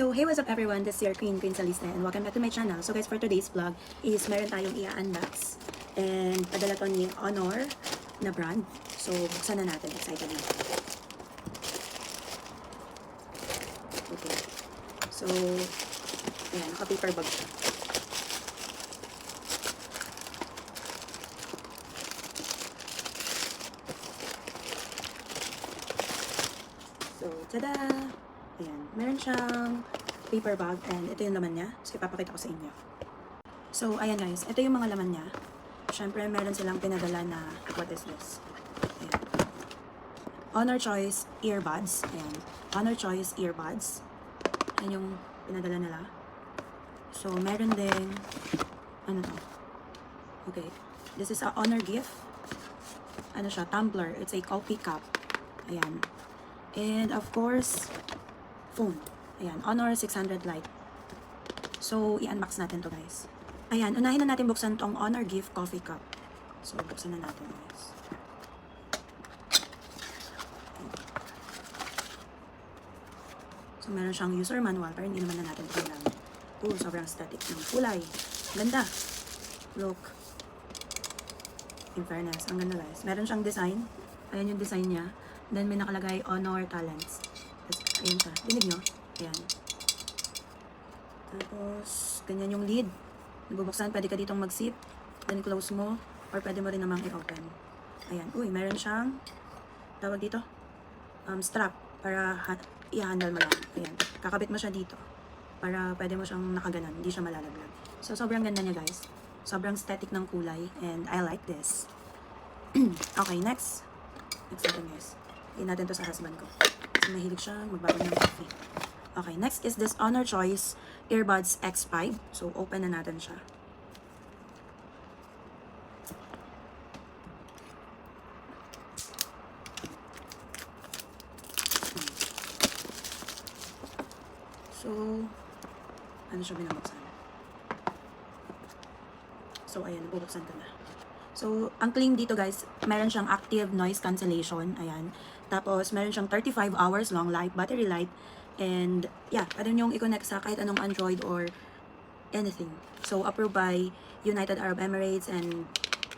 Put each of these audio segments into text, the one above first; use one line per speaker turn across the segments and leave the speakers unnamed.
So, hey, what's up everyone? This is your Queen Saliste and welcome back to my channel. So guys, for today's vlog is meron tayong i-unbox and padala to ni Honor na brand. So, buksan na natin. Excited na. Okay. So, ayan, naka-paper bag siya. So, tada! Ayan, meron siyang paper bag and ito yung laman niya. So, ipapakita ko sa inyo. So, ayan guys, ito yung mga laman niya. Siyempre, meron silang pinadala na, what is this? Ayan. Honor Choice earbuds. Ayan. Honor Choice earbuds. Ayan yung pinadala nila. So, meron din, ano to? Okay. This is a Honor gift. Ano siya? Tumbler. It's a coffee cup. Ayan. And of course, phone. Ayan, Honor 600 Lite. So, i-unbox natin to guys. Ayan, unahin na natin buksan tong Honor Gift Coffee Cup. So, buksan na natin guys. So, meron siyang user manual pero hindi naman na natin ito kailangan. Oh, sobrang static ng kulay. Ganda. Look. In fairness, ang ganda guys. Meron siyang design. Ayan yung design niya. Then, may nakalagay Honor Talents. Ayan siya. Dinig nyo? Ayan. Tapos, ganyan yung lid. Nabubuksan, pwede ka ditong mag-zip. Then, close mo. Or pwede mo rin namang i-open. Ayan. Uy, meron siyang, tawag dito, strap. Para i-handle mo lang. Ayan. Kakabit mo siya dito. Para pwede mo siyang nakaganon. Hindi siya malalaglag. So, sobrang ganda niya, guys. Sobrang static ng kulay. And I like this. Okay, next. Next natin, guys. Iin natin to sa husband ko. Kasi mahilig siya magbago ng coffee. Okay, next is this Honor Choice Earbuds X5. So, open na natin siya. So, ano siya binabuksan? So, ayan, nabubuksan ko na. So, ang claim dito guys, meron siyang active noise cancellation. Ayan. Tapos, meron siyang 35 hours long life, battery life. And, yeah, pwede nyo i-connect sa kahit anong Android or anything. So, approved by United Arab Emirates and,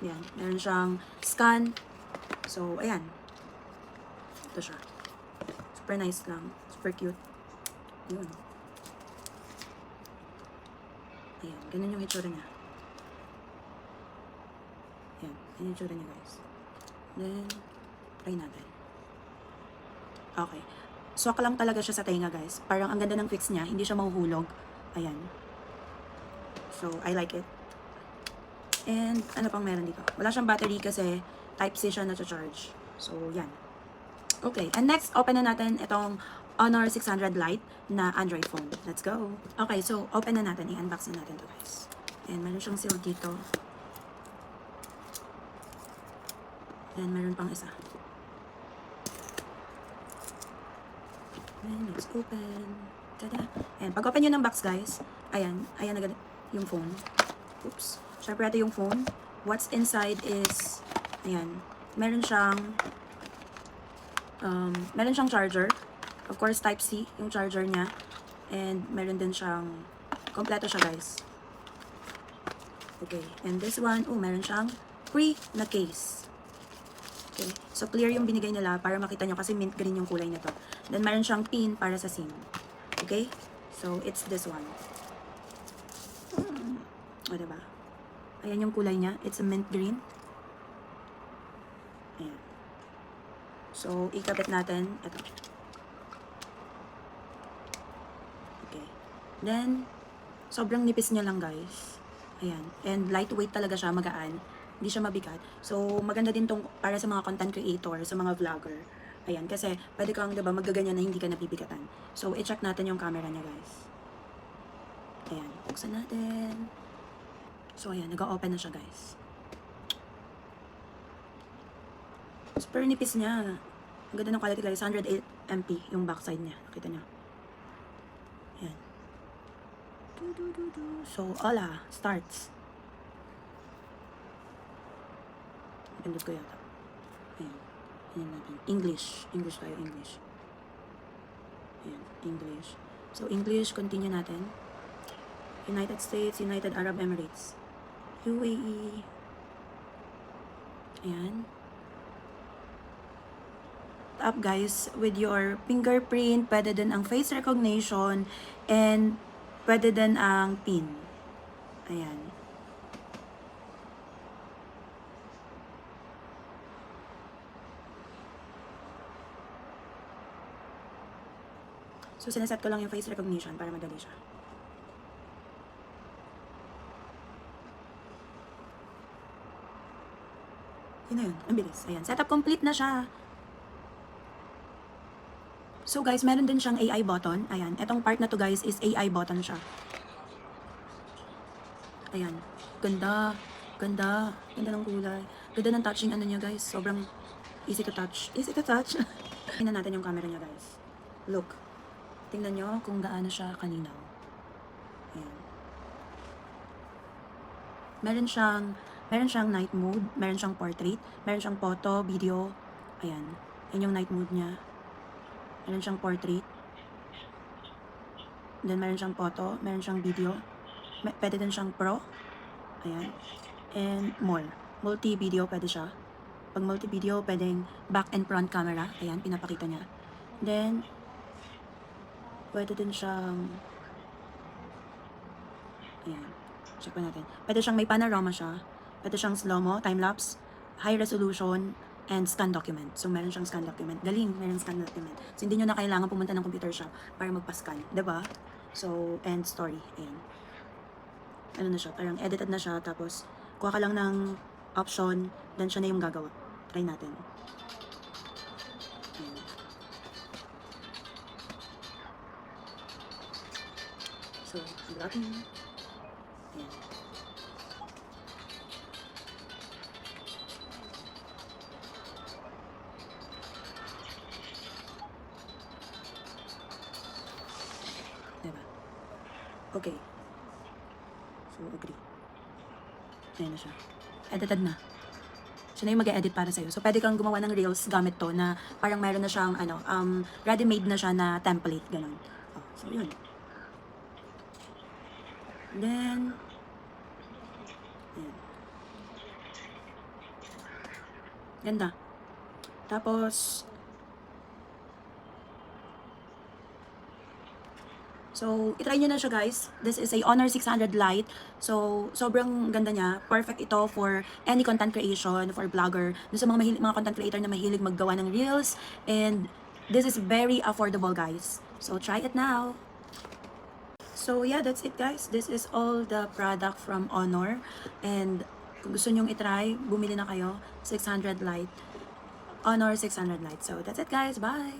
yan, meron siyang scan. So, ayan. Ito siya. Super nice lang. Super cute. Yun. Ayan, ganun yung itsura niya. Ayan, yan yung itsura niya guys. Then, try natin. Okay. Swak lang talaga siya sa tenga guys. Parang ang ganda ng fix niya. Hindi siya mahuhulog. Ayan. So, I like it. And, ano pang meron dito? Wala siyang battery kasi Type-C siya na charge. So, yan. Okay. And next, open na natin itong Honor 600 Lite na Android phone. Let's go. Okay. So, open na natin. I-unbox na natin to guys. And, meron siyang seal dito. And, meron pang isa. And let's open. Tada! Ayan, pag open nyo ng box guys, ayan agad yung phone. Oops. Syempre ito yung phone. What's inside is, ayan, meron siyang charger. Of course, Type-C, yung charger niya. And meron din siyang, kompleto siya guys. Okay, and this one, meron siyang free na case. Okay. So, clear yung binigay nila para makita nyo kasi mint green yung kulay nito. Then, meron siyang pin para sa SIM. Okay? So, it's this one. O, diba? Ayan yung kulay niya. It's a mint green. Ayan. So, ikabit natin. Ito. Okay. Then, sobrang nipis niya lang, guys. Ayan. And lightweight talaga siya, magaan. Hindi siya mabigat. So, maganda din tong para sa mga content creator, sa mga vlogger. Ayan, kasi pwede kang, diba, magaganyan na hindi ka napibigatan. So, i-check natin yung camera niya, guys. Ayan, buksan natin. So, ayan, nag-open na siya, guys. Super nipis niya. Ang ganda ng quality, guys. 108 MP yung backside niya. Nakita niyo. Ayan. So, hola, starts. Pindot ko yata. Ayan. Ayan natin. English. English tayo, English. Ayan, English. So, English, continue natin. United States, United Arab Emirates, UAE. Ayan. Up guys, with your fingerprint, pwede din ang face recognition, and pwede din ang PIN. Ayan. So, sineset ko lang yung face recognition para madali siya. Yun na yun. Ang bilis. Ayan. Setup complete na siya. So, guys, meron din siyang AI button. Ayan. Etong part na to, guys, is AI button siya. Ayan. Ganda. Ganda. Ganda ng kulay. Ganda ng touching ano niya, guys. Sobrang easy to touch. Easy to touch. Tingnan natin yung camera niya, guys. Look. Tingnan nyo kung gaano siya kalinaw. Ayan. Meron siyang night mode, meron siyang portrait, meron siyang photo, video. Ayan. Yan yung night mode niya. Meron siyang portrait. Then meron siyang photo, meron siyang video. Pwede din siyang pro. Ayan. And more. Multi-video pwede siya. Pag multi-video, pwedeng back and front camera. Ayan, pinapakita niya. Then, pwede din siyang, ayan, check pa natin. Pwede siyang may panorama siya. Pwede siyang slow-mo, time-lapse, high resolution, and scan document. So, meron siyang scan document. Galing, meron scan document. So, hindi nyo na kailangan pumunta ng computer shop para magpa-scan. Diba? So, and story. Ayan. Ano na siya? Parang edited na siya. Tapos, kuha ka lang ng option, then siya na yung gagawa. Try natin. Ayan. So, vlogging. Ayan. Diba? Okay. So, agree. Ayan na siya. Edited na. Siya na yung mag-edit para sa'yo. So, pwede kang gumawa ng reels gamit to na parang meron na siyang, ready-made na siya na template. Ganun. Oh, so, yun. Then, ayan. Ganda. Tapos, so, itry nyo na siya guys. This is a Honor 600 Lite. So, sobrang ganda niya. Perfect ito for any content creation, for vlogger. Dun sa mga content creator na mahilig maggawa ng reels. And, this is very affordable guys. So, try it now. So yeah, that's it guys. This is all the product from Honor. And kung gusto nyong itry, bumili na kayo. 600 Lite. Honor 600 Lite. So that's it guys. Bye!